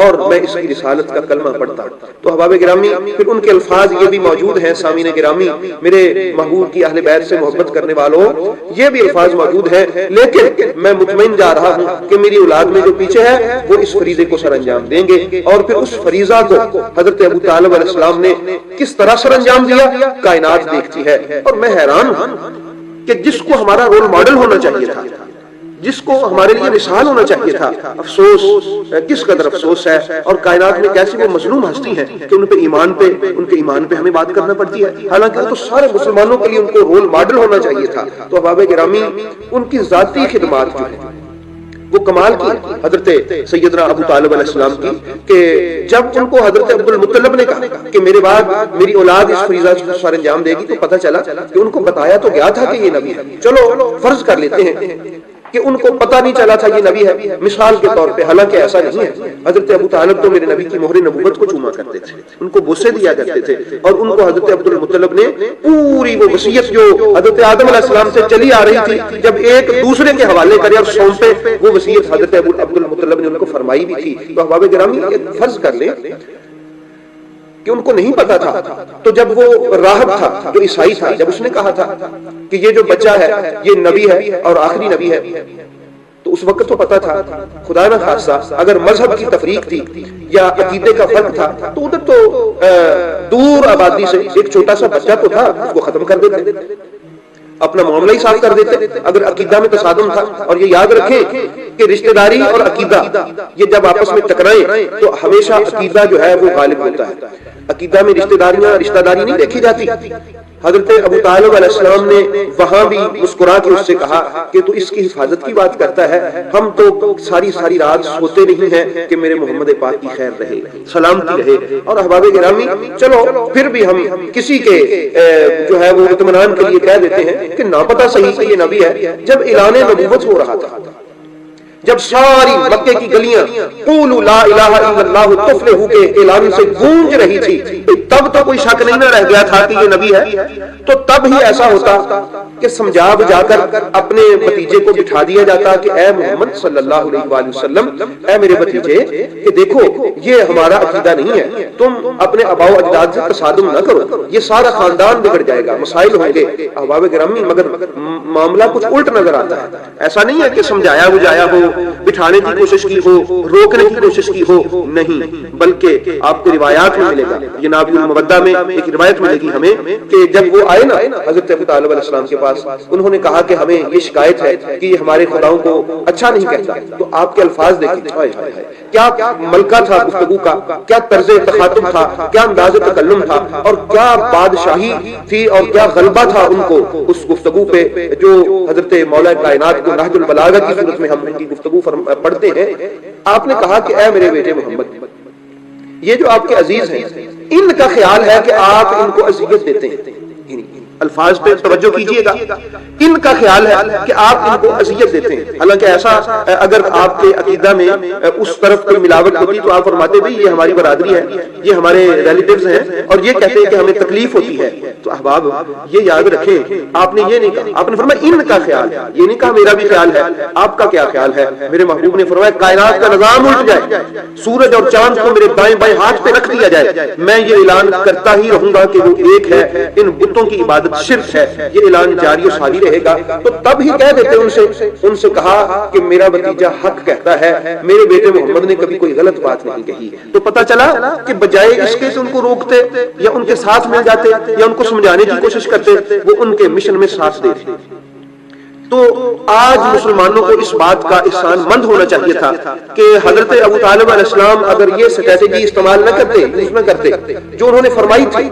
اور میں اس کی رسالت کا کلمہ پڑھتا. تو احباب گرامی, پھر ان کے الفاظ یہ بھی موجود ہیں. سامعین گرامی, میرے محبوب کی اہل بیت سے محبت کرنے والوں, یہ بھی الفاظ موجود ہیں, لیکن میں مطمئن جا رہا ہوں کہ میری اولاد میں جو پیچھے ہے وہ اس فریضے کو سر انجام دیں گے. اور پھر اس فریضہ کو حضرت ابو طالب علیہ السلام نے کس طرح سر انجام دیا, کائنات دیکھتی ہے. اور میں حیران ہوں کہ جس کو ہمارا رول ماڈل ہونا چاہیے تھا, جس کو ہمارے لیے مثال ہونا چاہیے تھا, افسوس, کس قدر افسوس ہے. اور کائنات میں کیسی وہ مظلوم ہستی ہیں کہ ان کے ایمان پہ ہمیں بات کرنا پڑتی ہے, حالانکہ وہ تو سارے مسلمانوں کے لیے ان کو رول ماڈل ہونا چاہیے تھا. تو احباب گرامی, ان کی ذاتی خدمات جو ہیں وہ کمال کی حضرت سیدنا ابو طالب علیہ السلام کی, کہ جب ان کو حضرت عبد المطلب نے کہا کہ میرے بعد میری اولاد اس فریضہ کو سر انجام دے گی, تو پتہ چلا کہ ان کو بتایا تو گیا تھا کہ یہ نبی ہے. چلو فرض کر لیتے ہیں کہ ان کو پتہ نہیں چلا تھا یہ نبی ہے, مثال کے طور پہ, حالانکہ ایسا نہیں ہے. حضرت ابو طالب تو میرے نبی کی مہر نبوت کو چوما کرتے تھے, ان کو بوسے دیا کرتے تھے, اور ان کو حضرت عبد المطلب نے پوری وہ وصیت جو حضرت آدم علیہ السلام سے چلی آ رہی تھی, جب ایک دوسرے کے حوالے کرے اور سونپے, وہ وصیت حضرت عبد المطلب نے ان کو فرمائی بھی تھی. تو احباب گرامی, ایک فرض کر لیں کہ ان کو نہیں پتا تھا, تو جب وہ راہب تھا جو عیسائی تھا, جب اس نے کہا تھا کہ یہ جو بچہ ہے یہ نبی ہے اور آخری نبی ہے, تو اس وقت تو پتا تھا. خدا نہ خاصہ اگر مذہب کی تفریق تھی یا عقیدے کا فرق تھا تو ادھر تو دور آبادی سے ایک چھوٹا سا بچہ تو تھا, اس کو ختم کر دیتے, اپنا معاملہ ہی صاف کر دیتے اگر عقیدہ میں تصادم تھا. اور یہ یاد رکھیں کہ رشتہ داری اور عقیدہ یہ جب آپس میں ٹکرائیں تو ہمیشہ عقیدہ جو ہے وہ غالب ہوتا ہے. عقیدہ میں رشتہ داری نہیں دیکھی جاتی. حضرت ابو طالب علیہ السلام نے وہاں بھی مسکرا کے اس سے کہا کہ تو اس کی حفاظت کی بات کرتا ہے, ہم تو ساری رات سوتے نہیں ہیں کہ میرے محمد پاک کی خیر رہے, سلامتی رہے. اور احباب گرامی, چلو پھر بھی ہم کسی کے جو ہے وہ اطمینان کے لیے کہہ دیتے ہیں کہ ناپتہ صحیح سے یہ نبی ہے. جب اعلان نبوت ہو رہا تھا, جب ساری مکے کی گلیاں قولوا لا الہ الا اللہ تفلحوا کے اعلان سے گونج رہی تھی, تب تو کوئی شک نہیں نہ رہ گیا تھا کہ یہ نبی ہے. تو تب ہی ایسا ہوتا کہ سمجھا بجھا کر اپنے بھتیجے کو بٹھا دیا جاتا کہ اے محمد صلی اللہ علیہ وآلہ وسلم، اے میرے بھتیجے، کہ دیکھو یہ ہمارا عقیدہ نہیں ہے، تم اپنے آباء و اجداد سے تصادم نہ کرو، یہ سارا خاندان بگڑ جائے گا، مسائل ہوں گے۔ احباب گرامی، مگر معاملہ کچھ الٹ نظر آتا ہے۔ ایسا نہیں ہے کہ سمجھایا بجھایا ہو، بٹھانے کی کوشش کی ہو، روکنے کی کوشش کی ہو، نہیں، بلکہ آپ کو روایات میں ملے گا۔ یہ نابی المودہ میں ایک روایت ملے گی ہمیں کہ جب وہ آئے نا حضرت ابو طالب علیہ السلام کے پاس، انہوں نے کہا کہ ہمیں یہ شکایت ہے کہ یہ ہمارے خداؤں کو اچھا نہیں کہتا، تو آپ کے الفاظ دیکھیں، کیا ملکہ تھا گفتگو کا، کیا طرز تخاطب تھا، کیا انداز تکلم تھا، اور کیا بادشاہی تھی اور کیا غلبہ تھا ان کو اس گفتگو پہ جو حضرت مولا کائنات کو نہج البلاغہ کی صورت میں ہم ان کی گفتگو پڑھتے ہیں۔ آپ نے کہا کہ اے میرے بیٹے محمد، یہ جو آپ کے عزیز ہیں ان کا خیال ہے کہ آپ ان کو اذیت دیتے ہیں، الفاظ پہ توجہ کیجئے گا، ان کا خیال ہے کہ آپ ان کو اذیت دیتے ہیں۔ حالانکہ ایسا اگر آپ کے عقیدہ میں اس طرف کوئی ملاوٹ ہوتی تو آپ فرماتے بھی یہ ہماری برادری ہے، یہ ہمارے ریلیٹیوز ہیں اور یہ کہتے ہیں کہ ہمیں تکلیف ہوتی ہے۔ تو احباب یہ یاد رکھیں، آپ نے یہ نہیں کہا، آپ نے فرمایا ان کا خیال ہے، یہ نہیں کہا میرا بھی خیال ہے، آپ کا کیا خیال ہے؟ میرے محبوب نے فرمایا کائنات کا نظام الٹ جائے، سورج اور چاند کو میرے دائیں بائیں ہاتھ پہ رکھ دیا جائے، میں یہ اعلان کرتا ہی رہوں گا کہ وہ ایک ہے، ان بتوں کی عبادت شرک ہے، یہ اعلان جاری و ساری رہے گا۔ تو تب ہی کہہ دیتے ان سے کہا کہ میرا بھتیجا حق کہتا ہے، میرے بیٹے محمد نے کبھی کوئی غلط بات نہیں کہی۔ تو پتہ چلا کہ بجائے اس کے ان کو روکتے یا ان کے ساتھ مل جاتے یا ان کو سمجھانے کی کوشش کرتے، وہ ان کے مشن میں ساتھ دیتے۔ تو آج مسلمانوں کو اس بات کا احسان مند ہونا چاہیے تھا کہ حضرت ابو طالب علیہ السلام اگر یہ اسٹریٹجی استعمال نہ کرتے، یوز نہ کرتے جو انہوں نے فرمائی تھی،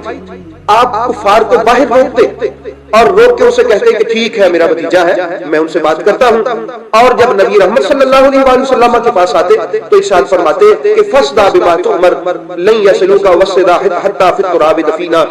آپ کفار کو باہر روکتے اور روک کے اسے کہتے کہ ٹھیک ہے میرا بھتیجا ہے، میں ان سے بات کرتا ہوں، اور جب نبی رحمت صلی اللہ علیہ وآلہ وسلم کے پاس آتے تو ارشاد فرماتے کہ فَصْدَعْ بِمَا تُؤْمَرْ لَن يَصِلُوكَ وَالصِّدَاعُ حَتَّى فِي التُّرَابِ دَفِينًا۔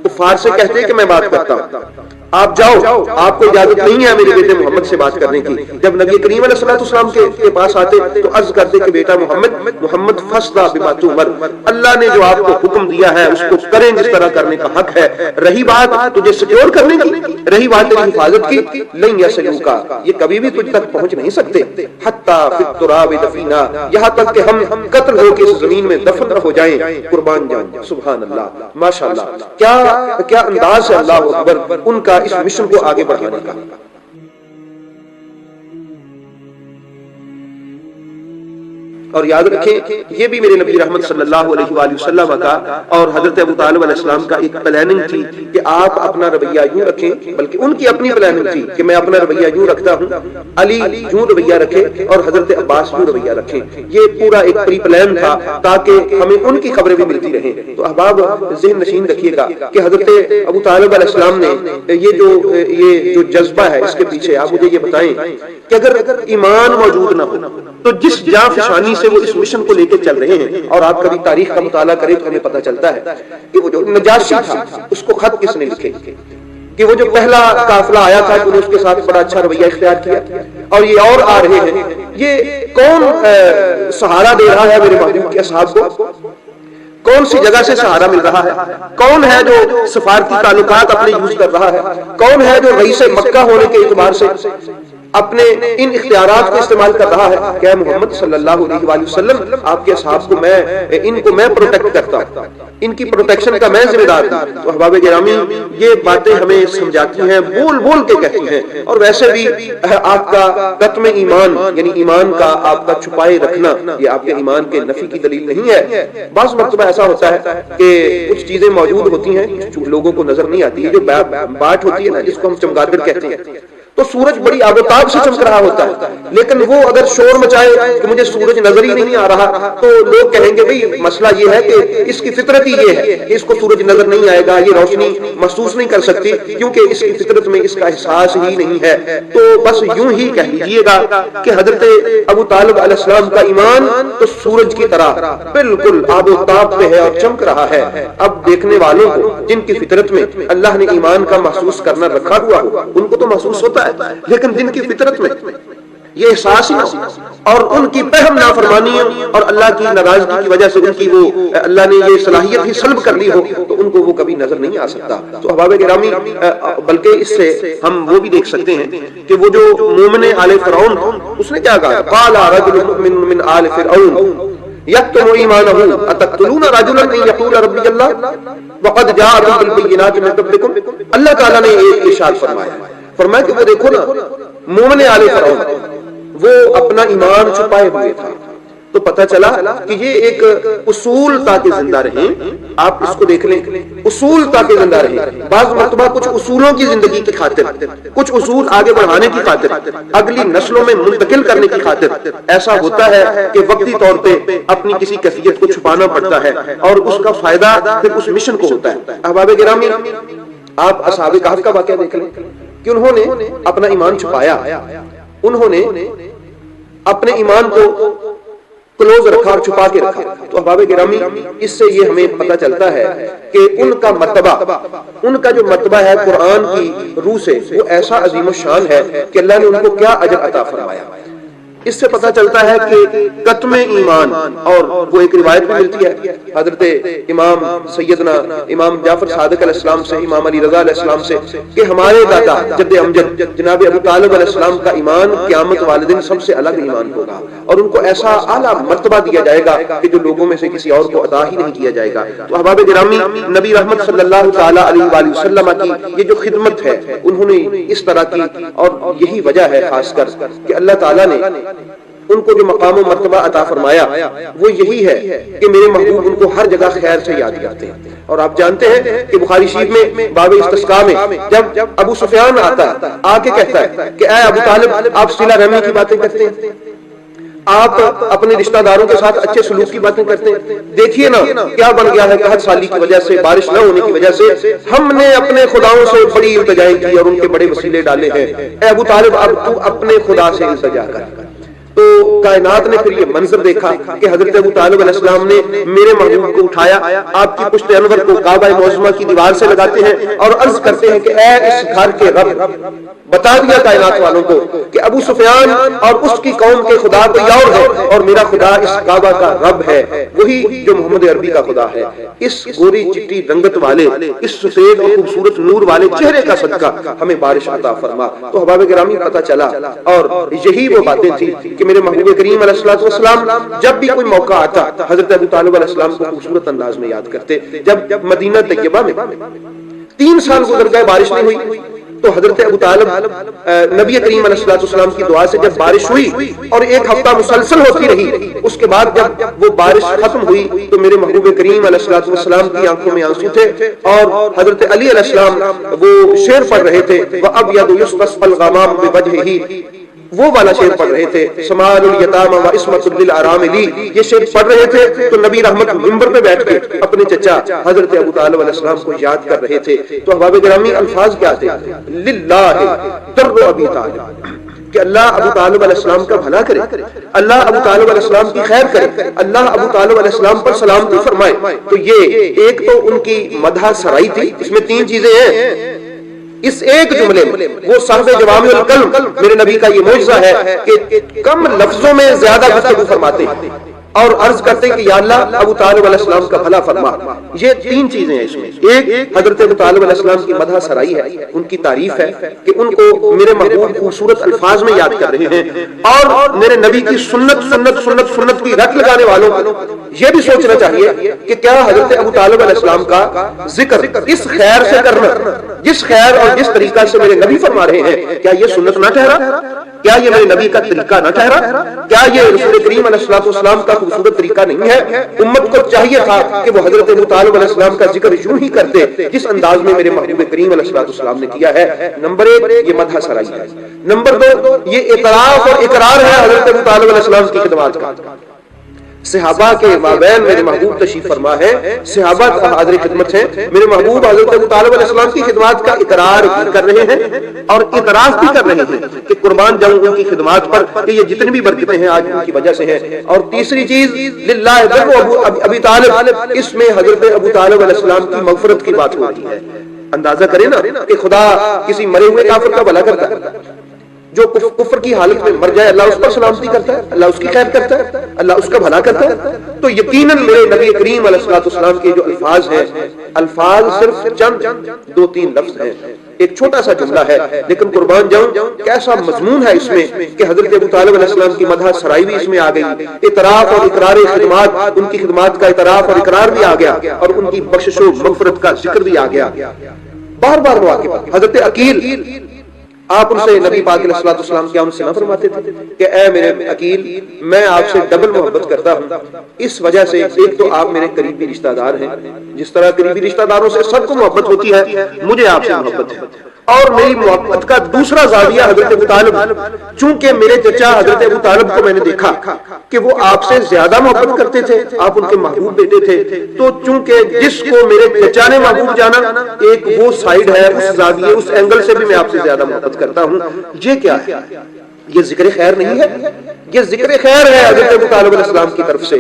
کفار سے کہتے کہ میں بات کرتا ہوں، آپ جاؤ، آپ کو اجازت نہیں ہے میرے بیٹے محمد سے بات کرنے کی۔ جب نبی کریم علیہ السلام کے پاس آتے تو عرض کرتے کہ بیٹا محمد فَصْدَعْ بِمَا تُؤْمَرْ، اللہ نے جو آپ کو حکم دیا ہے اس کو کریں جس طرح کرنے کا حق ہے۔ رہی بات تجھے سیکیور کرنے کی، رہی بات تیری حفاظت کی، لن یصلوکا، یہ کبھی بھی تجھ تک پہنچ نہیں سکتے، حتی فی التراب دفینا، یہاں تک کہ ہم قتل ہو کے اس زمین میں دفن ہو جائیں، قربان جائیں۔ سبحان اللہ، ماشاءاللہ، کیا انداز ہے اللہ اکبر ان کا اس مشن کو آگے بڑھانے کا۔ اور یاد رکھیں یہ بھی میرے نبی رحمت صلی اللہ علیہ وآلہ وسلم کا اور حضرت ابو طالب علیہ السلام کا ایک پلاننگ تھی کہ آپ اپنا رویہ یوں رکھیں، بلکہ ان کی اپنی پلاننگ تھی کہ میں اپنا رویہ یوں رکھتا ہوں، علی یوں رویہ رکھے اور حضرت عباس یوں رویہ رکھیں۔ یہ پورا ایک پری پلان تھا تاکہ ہمیں ان کی خبریں بھی ملتی رہیں۔ تو احباب ذہن نشین رکھیے گا کہ حضرت ابو طالب علیہ السلام نے یہ جو جذبہ ہے اس کے پیچھے آپ مجھے یہ بتائیں کہ اگر ایمان موجود نہ ہو تو جس جاں فشانی سے وہ اس مشن کو لے کے چل رہے ہیں، اور آپ کبھی تاریخ کا مطالعہ کریں تو ہمیں پتہ چلتا ہے کہ وہ جو نجاشی تھا اس کو خط کس نے لکھے، کہ وہ جو پہلا قافلہ آیا تھا کہ اس کے ساتھ بڑا اچھا رویہ اختیار کیا، اور یہ اور آ رہے ہیں، یہ کون سہارا دے رہا ہے میرے محبوب کے اصحاب کو؟ کون سی جگہ سے سہارا مل رہا ہے؟ کون ہے جو سفارتی تعلقات اپنے یوز کر رہا ہے؟ کون ہے جو رئیس مکہ ہونے کے اعتبار سے اپنے ان اختیارات کو استعمال کر رہا ہے؟ کہ محمد صلی اللہ علیہ وآلہ وسلم آپ کے اصحاب کو ان کو میں پروٹیکٹ کرتا ہوں، ان کی پروٹیکشن کا میں ذمہ دار ہوں۔ تو احباب گرامی یہ باتیں ہمیں سمجھاتی ہیں، بول بول کے کہتی ہیں، اور ویسے بھی آپ کا قتم ایمان یعنی ایمان کا آپ کا چھپائے رکھنا یہ آپ کے ایمان کے نفی کی دلیل نہیں ہے۔ بعض مرتبہ ایسا ہوتا ہے کہ کچھ چیزیں موجود ہوتی ہیں لوگوں کو نظر نہیں آتی ہے، جو باٹ ہوتی ہے نا جس کو ہم چمگادڑ کہتے ہیں، تو سورج بڑی آبتاب سے چمک رہا ہوتا ہے، لیکن وہ اگر شور مچائے کہ مجھے سورج نظر ہی نہیں آ رہا تو لوگ کہیں گے بھئی مسئلہ یہ ہے کہ اس کی فطرت ہی یہ ہے کہ اس کو سورج نظر نہیں آئے گا، یہ روشنی محسوس نہیں کر سکتی کیونکہ اس کی فطرت میں اس کا احساس ہی نہیں ہے۔ تو بس یوں ہی کہہ لیجیے گا کہ حضرت ابو طالب علیہ السلام کا ایمان تو سورج کی طرح بالکل آب و تاب پہ ہے اور چمک رہا ہے۔ اب دیکھنے والوں کو جن کی فطرت میں اللہ نے ایمان کا محسوس کرنا رکھا ہوا ہو ان کو تو محسوس ہوتا ہے، لیکن جن کی فطرت میں یہ احساس نہ ہو اور ان کی پہم نافرمانیوں اور اللہ کی ناراضگی کی وجہ سے ان کی وہ اللہ نے یہ صلاحیت ہی سلب کر لی ہو تو ان کو وہ کبھی نظر نہیں آ سکتا. تو احباب گرامی، بلکہ اس سے ہم وہ بھی دیکھ سکتے ہیں کہ وہ جو مومن آل فرعون اس نے کیا کہا، قال رجل مؤمن من آل فرعون یکتم ایمانہ اتقتلون رجلا ان یقول ربی اللہ وقد جاءکم بالبینات من ربکم. اللہ تعالیٰ نے ایک ارشاد فرمایا کہ وہ دیکھو نا مومن آل فرعون وہ اپنا ایمان چھپائے ہوئے تھا. تو پتہ چلا کہ یہ ایک اصول تاکہ زندہ رہیں، آپ اس کو دیکھ لیں، اصول تاکہ زندہ رہیں. بعض مرتبہ کچھ اصولوں کی زندگی کی خاطر، کچھ اصول آگے بڑھانے کی خاطر، اگلی نسلوں میں منتقل کرنے کی خاطر ایسا ہوتا ہے کہ وقتی طور پہ اپنی کسی کیفیت کو چھپانا پڑتا ہے اور اس کا فائدہ پھر اس مشن کو ہوتا ہے. احباب گرامی، آپ اصحاب کہف کا واقعہ دیکھ لیں کہ انہوں نے اپنا ایمان چھپایا، انہوں نے اپنے ایمان کو کلوز رکھا اور چھپا کے رکھا. تو احباب گرامی، اس سے یہ ہمیں پتہ چلتا ہے کہ ان کا مرتبہ، ان کا جو مرتبہ ہے قرآن کی روح سے، وہ ایسا عظیم الشان ہے کہ اللہ نے ان کو کیا اجر عطا فرمایا. اس سے پتہ چلتا ہے کہ قتم ایمان، اور وہ ایک روایت بھی ملتی ہے حضرت امام سیدنا امام جعفر صادق علیہ السلام سے، امام علی رضا علیہ السلام سے، کہ ہمارے دادا جد امجد جناب ابو طالب علیہ السلام کا ایمان قیامت والدین سب سے الگ ایمان ہوگا اور ان کو ایسا اعلیٰ مرتبہ دیا جائے گا کہ جو لوگوں میں سے کسی اور کو عطا ہی نہیں کیا جائے گا. تو احباب گرامی، نبی رحمت صلی اللہ تعالی علیہ وآلہ وسلم کی یہ جو خدمت ہے انہوں نے اس طرح کی، اور یہی وجہ ہے خاص کر کہ اللہ تعالیٰ نے ان کو جو مقام و مرتبہ عطا فرمایا وہ یہی ہے کہ میرے محبوب ان کو ہر جگہ خیر سے یاد کرتے ہیں. اور آپ جانتے ہیں کہ بخاری شریف میں باب استسقاء میں جب ابو سفیان آتا ہے، آ کے کہتا ہے کہ اے ابو طالب، آپ صلہ رحمی کی باتیں کرتے ہیں، آپ اپنے رشتہ داروں کے ساتھ اچھے سلوک کی باتیں کرتے ہیں، دیکھیے نا کیا بن گیا ہے قحط سالی کی وجہ سے، بارش نہ ہونے کی وجہ سے ہم نے اپنے خداؤں سے بڑی التجائیں کی اور ان کے بڑے وسیلے ڈالے ہیں. اے ابو طالب، اب تو اپنے خدا سے التجا کر. تو کائنات نے پھر یہ منظر دیکھا کہ حضرت ابو طالب علیہ السلام نے میرے محبوب کو اٹھایا، آپ کی پشت انور کو کعبہ معظمہ کی دیوار سے لگاتے ہیں اور عرض کرتے ہیں کہ اے اس گھر کے رب، بتا دیا کائنات والوں کو کہ ابو سفیان اور اس کی قوم کے خدا کوئی اور ہے اور میرا خدا اس کعبہ کا رب ہے، وہی جو محمد عربی کا خدا ہے. اس گوری چٹی رنگت والے، اس سفید اور خوبصورت نور والے چہرے کا صدقہ ہمیں بارش عطا فرما. تو احباب گرامی، پتہ چلا، اور یہی وہ باتیں تھی کہ میرے محبوب کریم علیہ الصلوۃ والسلام جب بھی کوئی موقع آتا حضرت ابو طالب علیہ السلام کو خوبصورت انداز میں یاد کرتے. جب مدینہ طیبہ میں 3 سال گزر گئے، بارش نہیں ہوئی، تو حضرت ابو طالب نبی کریم علیہ الصلوۃ والسلام کی دعا سے جب بارش ہوئی اور 1 ہفتہ مسلسل ہوتی رہی، اس کے بعد جب وہ بارش ختم ہوئی تو میرے محبوب کریم علیہ الصلوۃ والسلام کی آنکھوں میں آنسو تھے اور حضرت علی علیہ السلام وہ شعر پڑھ رہے تھے، وَأَبْيَضُ يُسْتَسْقَى الْغَمَامُ بِوَجْهِهِ، وہ والا شعر پڑھ رہے تھے، سمال الیتام و عصمت للاراملی. یہ شعر پڑھ رہے تھے تو نبی رحمت منبر پہ بیٹھ کے اپنے چچا حضرت ابو طالب علیہ السلام کو یاد کر رہے تھے. تو احباب گرامی، الفاظ کیا تھے؟ للہ در ابی طالب، کہ اللہ ابو طالب علیہ السلام کا بھلا کرے، اللہ ابو طالب علیہ السلام کی خیر کرے، اللہ ابو طالب علیہ السلام پر سلامتی فرمائے. تو یہ ایک تو ان کی مدح سرائی تھی، اس میں 3 چیزیں ہیں. اس ایک جملے میں وہ صاحب جوامع الکلم، میرے نبی کا یہ معجزہ ہے کہ کم لفظوں میں زیادہ گفتگو فرماتے ہیں اور عرض کرتے ہیں کہ یا اللہ ابو طالب علیہ السلام کا بھلا فرما. یہ 3 چیزیں ہیں اس میں. ایک حضرت ابو طالب علیہ السلام کی مدح سرائی ہے، ان کی تعریف ہے کہ ان کو میرے محبوب خوبصورت الفاظ میں یاد کر رہے ہیں، اور میرے نبی کی سنت سنت سنت سنت کی رٹ لگانے والوں کو یہ بھی سوچنا چاہیے کہ کیا حضرت ابو طالب علیہ السلام کا ذکر اس خیر سے کرنا، جس خیر اور جس طریقہ سے میرے نبی فرما رہے ہیں، کیا یہ سنت نہ ٹھہرا؟ کیا یہ میرے نبی کا طریقہ نہ ٹھہرا؟ کیا یہ رسول کریم علیہ الصلوۃ والسلام کا خوبصورت طریقہ نہیں ہے؟ امت کو چاہیے تھا کہ وہ حضرت ابو طالب علیہ السلام کا ذکر یوں ہی کرتے جس انداز میں میرے محبوب کریم علیہ الصلوۃ والسلام نے کیا ہے. نمبر 1 یہ مدح سرائی ہے. نمبر 2 یہ اعتراف اور اقرار ہے حضرت ابو طالب علیہ السلام کی خدمات کا. صحابہ کے مابین میرے محبوب تشریف فرما ہے، صحابہ حاضر خدمت ہیں، میرے محبوب حضرت ابو طالب علیہ السلام کی خدمات کا اقرار بھی کر رہے ہیں اور اعتراف بھی کر رہے ہیں کہ قربان جاؤں ان کی خدمات پر کہ یہ جتنی بھی برکتیں ہیں آج ان کی وجہ سے ہیں. اور تیسری چیز للہ در ابی طالب، اس میں حضرت ابو طالب علیہ السلام کی مغفرت کی بات ہوتی ہے. اندازہ کریں نا کہ خدا کسی مرے ہوئے کافر کا بھلا کرتا ہے. جو کفر کی حالت میں مر جائے اللہ اس پر سلامتی کرتا ہے، اللہ اس کی خیر کرتا ہے، اللہ اس کا بھلا کرتا ہے۔ تو یقیناً میرے نبی کریم علیہ الصلوۃ والسلام کے جو الفاظ ہیں، الفاظ صرف چند 2-3 لفظ ہیں، ایک چھوٹا سا جملہ ہے، لیکن قربان جاؤں کیسا مضمون ہے اس میں کہ حضرت ابو طالب علیہ السلام کی مدح سرائی بھی اس میں آ گئی، اعتراف اور اقرار خدمات، ان کی خدمات کا اعتراف اور اقرار بھی آ گیا، اور ان کی بخشش و مغفرت کا ذکر بھی آ گیا۔ بار بار مواقع پر حضرت عقیل، آپ ان سے نبی پاک علیہ الصلوۃ والسلام کیا ان سے نہ فرماتے تھے کہ اے میرے عقیل، میں آپ سے ڈبل محبت کرتا ہوں، اس وجہ سے ایک تو آپ میرے قریبی رشتہ دار ہیں، جس طرح قریبی رشتہ داروں سے سب کو محبت ہوتی ہے، مجھے آپ سے محبت ہے، اور میری محبت کا دوسرا زاویہ حضرت ابو طالب، چونکہ میرے چچا حضرت ابو طالب کو میں نے دیکھا کہ وہ آپ سے زیادہ محبت کرتے تھے، آپ ان کے محبوب بیٹے تھے، تو چونکہ جس کو میرے چچا نے محبوب جانا، ایک وہ سائیڈ ہے، اس زاویے اس اینگل سے بھی میں آپ سے زیادہ محبت کرتا ہوں۔ یہ کیا ہے؟ یہ ذکر خیر نہیں ہے، یہ ذکر خیر ہے حضرت ابو طالب علیہ السلام کی طرف سے،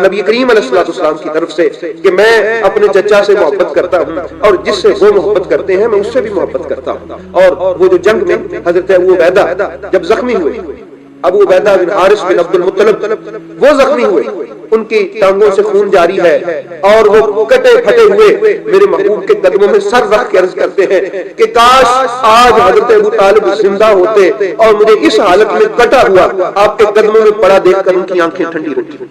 نبی کریم علیہ الصلوۃ والسلام کی طرف سے، کہ میں اپنے چچا سے محبت کرتا ہوں، اور جس سے وہ محبت کرتے ہیں میں اس سے بھی محبت کرتا ہوں۔ اور وہ جو جنگ میں حضرت ابو عبیدہ جب زخمی ہوئے، ابو عبیدہ بن حارث بن عبد المطلب وہ زخمی ہوئے، ان کی ٹانگوں سے خون جاری ہے، اور وہ کٹے پھٹے ہوئے میرے محبوب کے قدموں میں سر رکھ کے عرض کرتے ہیں کہ کاش آج حضرت ابو طالب زندہ ہوتے اور مجھے اس حالت میں کٹا ہوا آپ کے قدموں میں پڑا دیکھ کر ان کی آنکھیں ٹھنڈی ہوتی،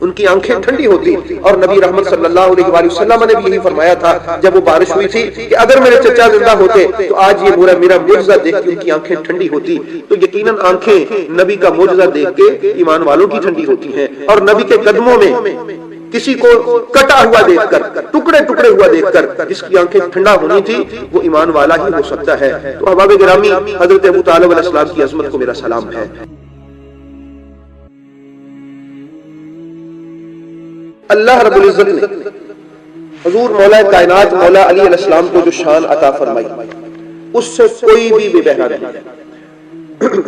ان کی آنکھیں ٹھنڈی ہوتی۔ اور نبی رحمت صلی اللہ علیہ وآلہ وسلم نے بھی یہی فرمایا تھا جب وہ بارش ہوئی تھی کہ اگر میرے چچا زندہ ہوتے تو آج یہ میرا معجزہ دیکھ کے ان کی آنکھیں ٹھنڈی ہوتی۔ تو یقیناً آنکھیں نبی کا معجزہ دیکھ کے ایمان والوں کی ٹھنڈی ہوتی ہیں، اور نبی کے قدموں میں کسی کو کٹا ہوا دیکھ کر، ٹکڑے ٹکڑے ہوا دیکھ کر جس کی آنکھیں ٹھنڈا ہونی تھی وہ ایمان والا ہی ہو سکتا ہے۔ تو احباب گرامی، حضرت ابو طالب علیہ السلام کی عظمت کو میرا سلام ہے۔ اللہ رب العزت نے حضور مولا کائنات مولا علی علیہ السلام کو جو شان عطا فرمائی، اس سے کوئی بھی بے بہرا نہیں۔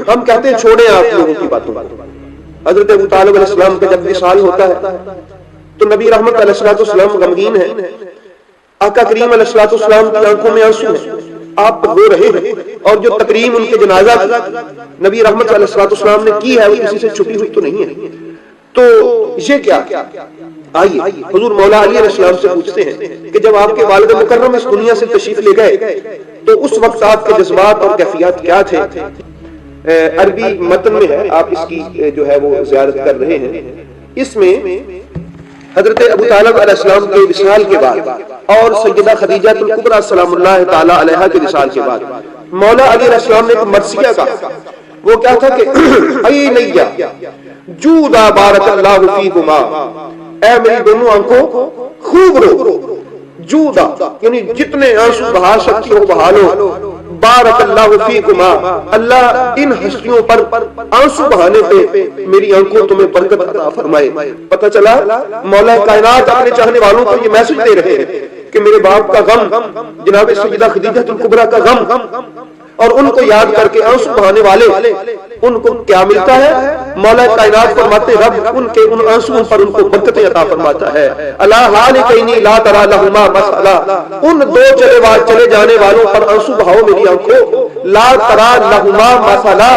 ہم کہتے ہیں چھوڑیں آپ لوگوں کی باتوں، حضرت ابو طالب علیہ السلام کا جب وصال ہوتا ہے تو نبی رحمت علیہ الصلوۃ والسلام غمگین ہیں، آقا کریم علیہ الصلوۃ والسلام کی آنکھوں میں آنسو ہیں، آپ رو رہے ہیں، اور جو تکریم ان کے جنازہ نبی رحمت علیہ الصلوۃ والسلام نے کی ہے وہ کسی سے چھپی ہوئی تو نہیں ہے۔ تو یہ کیا؟ آئیے حضور مولا علی علیہ السلام سے پوچھتے ہیں کہ جب آپ کے والد مکرم اس دنیا سے تشریف لے گئے تو اس وقت آپ کے جذبات اور کیفیات کیا تھے؟ عربی متن میں ہے، آپ اس کی جو ہے وہ زیارت کر رہے ہیں۔ اس میں حضرت ابو طالب علیہ السلام کے وصال کے بعد اور سیدہ خدیجہ الکبریٰ سلام اللہ تعالی علیہا کے وصال کے بعد مولا علی علیہ السلام نے ایک مرثیہ کہا، وہ کیا تھا کہ اے نیا جودا بارک اللہ فیکما، اے میری دونوں آنکھوں خوب رو، جودا یعنی جتنے آنسو بہا سکتی ہو بہا لو، بارک اللہ فیکما، اللہ ان ہستیوں پر آنسو بہانے پہ میری آنکھوں تمہیں برکت عطا فرمائے۔ پتہ چلا مولا کائنات اپنے چاہنے والوں کو یہ میسج دے رہے ہیں کہ میرے باپ کا غم، جناب سیدہ خدیجہ الکبریٰ کا غم، اور ان کو یاد کر کے آنسو بہانے والے ان کو کیا ملتا ہے؟ مولا کائنات فرماتے رب ان کے ان آنسوؤں پر ان کو برکتیں عطا فرماتا ہے۔ الا حالکینی لا تری لہما مثلا، ان دو چلے جانے والوں پر آنسو بہاؤ میری آنکھوں، لا تری لہما مثلا،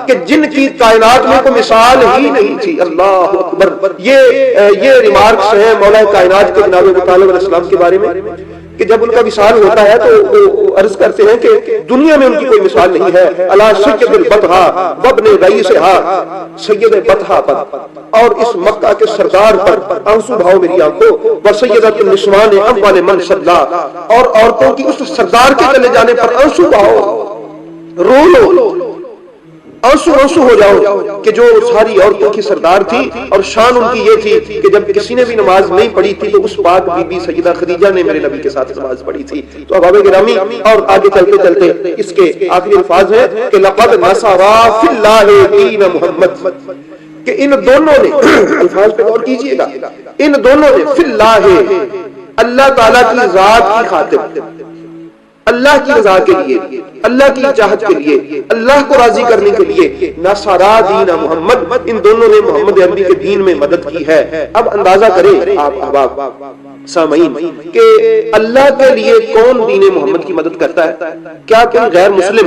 کہ جن کی کائنات میں کوئی مثال ہی نہیں تھی۔ اللہ اکبر، یہ ریمارکس ہیں مولا کائنات کے جناب ابو طالب علیہ السلام کے بارے میں کہ جب ان کا وصال ہوتا ہے تو وہ عرض کرتے ہیں کہ دنیا میں ان کی کوئی مثال نہیں ہے۔ الا سید البطحا وابن رئیسہا، سید بطحا پر اور اس مکہ کے سردار پر آنسو بہاؤ میری آنکھوں، وسیدۃ النسوان اول من صلی، اور عورتوں کی اس سردار کے چلے جانے پر آنسو بہاؤ، رو لو، آنسو ہو جاؤ کہ جو ساری عورتوں کی سردار تھی، اور شان ان کی یہ تھی کہ جب کسی نے بھی نماز نہیں پڑھی تھی تو اس پاک بی بی سیدہ خدیجہ نے میرے نبی کے ساتھ نماز پڑھی تھی۔ تو احباب گرامی، اور آگے چلتے چلتے اس کے آخری الفاظ ہیں کہ لقد نصرا فی اللہ دین محمد، کہ ان دونوں نے الفاظ پہ غور کیجئے گا، ان دونوں نے فی اللہ، اللہ تعالیٰ کی ذات کی خاطر، اللہ کی رضا کے لیے، اللہ کی چاہت کے لیے، اللہ کو راضی کرنے کے لیے، نصرا دین محمد، ان دونوں نے محمد عربی کے دین میں مدد کی ہے۔ اب اندازہ کریں آپ احباب سامعین کہ اللہ کے لیے کون دین محمد کی مدد کرتا ہے؟ کیا کوئی غیر مسلم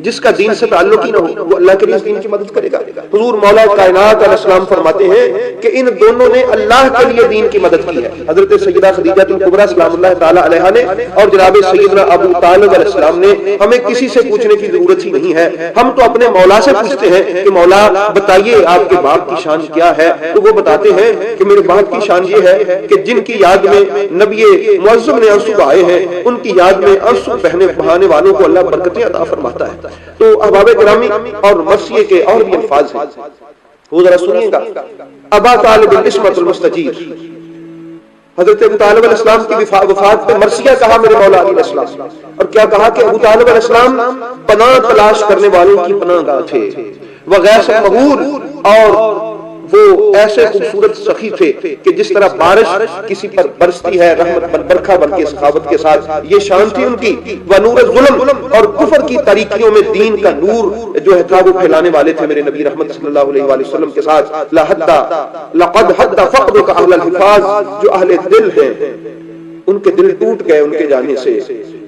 جس کا دین سے تعلق ہی نہ ہو وہ اللہ کے لیے اس دین کی مدد کرے گا؟ حضور مولا کائنات علیہ السلام فرماتے ہیں کہ ان دونوں نے اللہ کے لیے دین کی مدد کی ہے۔ حضرت سیدہ خدیجہ الکبریٰ سلام اللہ تعالی علیہا نے اور جناب سیدنا ابو طالب علیہ السلام نے ہمیں کسی سے پوچھنے کی ضرورت ہی نہیں ہے، ہم تو اپنے مولا سے پوچھتے ہیں کہ مولا بتائیے آپ کے باپ کی شان کیا ہے، تو وہ بتاتے ہیں کہ میرے باپ کی شان یہ ہے کہ جن کی یاد میں نبی معظم نے آنسو بہائے ہیں ان کی یاد میں آنسو بہانے والوں کو اللہ برکتیں عطا فرماتا ہے۔ تو احباب گرامی اور مرثیے کے اور بھی الفاظ ہیں، وہ ذرا سنیے گا۔ ابا طالب العصمت المستجیر، حضرت ابو طالب علیہ السلام کی وفات پہ مرثیہ کہا میرے مولا علیہ السلام، اور کیا کہا کہ ابو طالب علیہ السلام پناہ تلاش کرنے والوں کی پناہ گاہ تھے، وغیث مغور، اور وہ ایسے خوبصورت سخی تھے کہ جس طرح بارش کسی پر برستی ہے رحمت برکھا بن کے سخاوت کے ساتھ، یہ شان تھی ان کی۔ ونور الظلم، اور کفر کی تاریکیوں میں دین کا نور جو ہے وہ پھیلانے والے تھے میرے نبی رحمت صلی اللہ علیہ وآلہ وسلم کے ساتھ۔ لقد حد فقدك اہل الحفاظ، جو اہل دل ہیں ان کے دل ٹوٹ گئے ان کے جانے سے،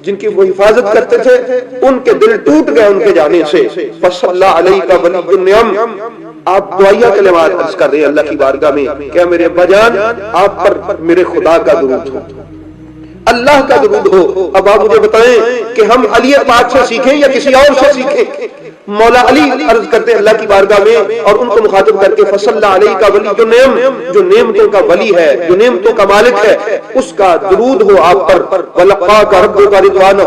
جن کی وہ حفاظت کرتے تھے ان کے دل ٹوٹ گئے ان کے جانے سے۔ فصلی علیک ولی النعم، آپ دعائیہ کلمات عرض کر رہے ہیں اللہ کی بارگاہ میں، کیا میرے ابا جان آپ پر میرے خدا کا درود ہو، اللہ کا درود ہو۔ اب آپ مجھے بتائیں کہ ہم علی پاک سے سیکھیں یا کسی اور سے سیکھیں؟ مولا علی عرض کرتے ہیں اللہ کی بارگاہ میں اور ان کو مخاطب کر کے فصلی علیک ولی النعم، جو نعمتوں کا ولی ہے، جو نعمتوں کا مالک ہے، اس کا درود ہو آپ پر۔ ولقاک ربک رضوانہ،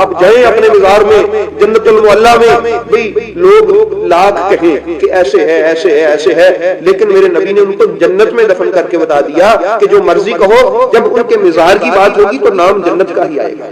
آپ جائیں اپنے مزار میں جنت المعلی میں، بھئی لوگ لاکھ کہیں کہ ایسے ہے ایسے ہے ایسے ہے، لیکن میرے نبی نے ان کو جنت میں دفن کر کے بتا دیا کہ جو مرضی کہو، جب ان کے مزار کی بات ہوگی تو نام جنت کا ہی آئے گا،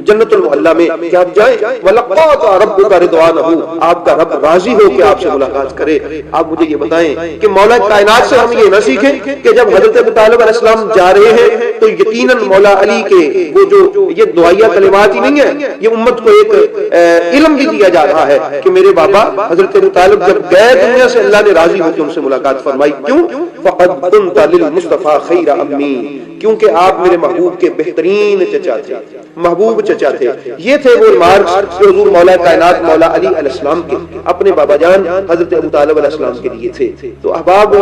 جنت المعلی میں کہ آپ جائیں۔ وَلَقَّاكَ رَبُّكَ رِضْوَانَهُ، آپ کا رب راضی ہو کہ آپ سے ملاقات کرے۔ آپ مجھے یہ بتائیں کہ مولا کائنات سے ہم یہ نہ سیکھیں کہ جب حضرت ابو طالب علیہ السلام جا رہے ہیں تو یقیناً مولا علی کے وہ جو یہ دعائیہ کلمات ہی نہیں ہے، یہ امت کو ایک علم بھی دیا جا رہا ہے کہ میرے بابا حضرت ابو طالب جب گئے دنیا سے اللہ نے راضی ہو کے ان سے ملاقات فرمائی۔ کیوں؟ فَقَدْ كُنْتَ لِلْمُصْطَفَى خَيْرَ أَمِّي، کیونکہ آپ میرے محبوب کے بہترین چچا تھے، محبوب چچا تھے۔ یہ تھے وہ ریمارکس جو حضور مولا کائنات مولا علی علیہ السلام کے اپنے بابا جان حضرت ابو طالب علیہ السلام کے لیے تھے۔ تو احباب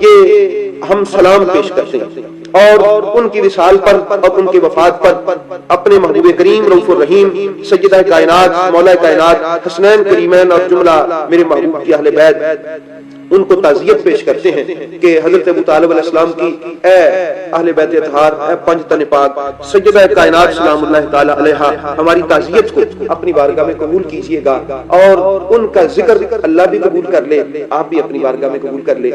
یہ ہم سلام پیش کرتے ہیں اور ان کی وصال پر اور ان کی وفات پر اپنے محبوب کریم رؤوف الرحیم سیدہ کائنات مولا کائنات حسنین کریمین اور جملہ میرے محبوب کی اہل بیت ان کو تعزیت پیش کرتے ہیں کہ حضرت ابو طالب علیہ السلام کی اے اہل بیت اطہار، اے پنج تن پاک سیدہ کائنات سلام اللہ تعالی علیہا، ہماری تعزیت کو اپنی بارگاہ میں قبول کیجئے گا اور ان کا ذکر اللہ بھی قبول کر لے، آپ بھی اپنی بارگاہ میں قبول کر لے۔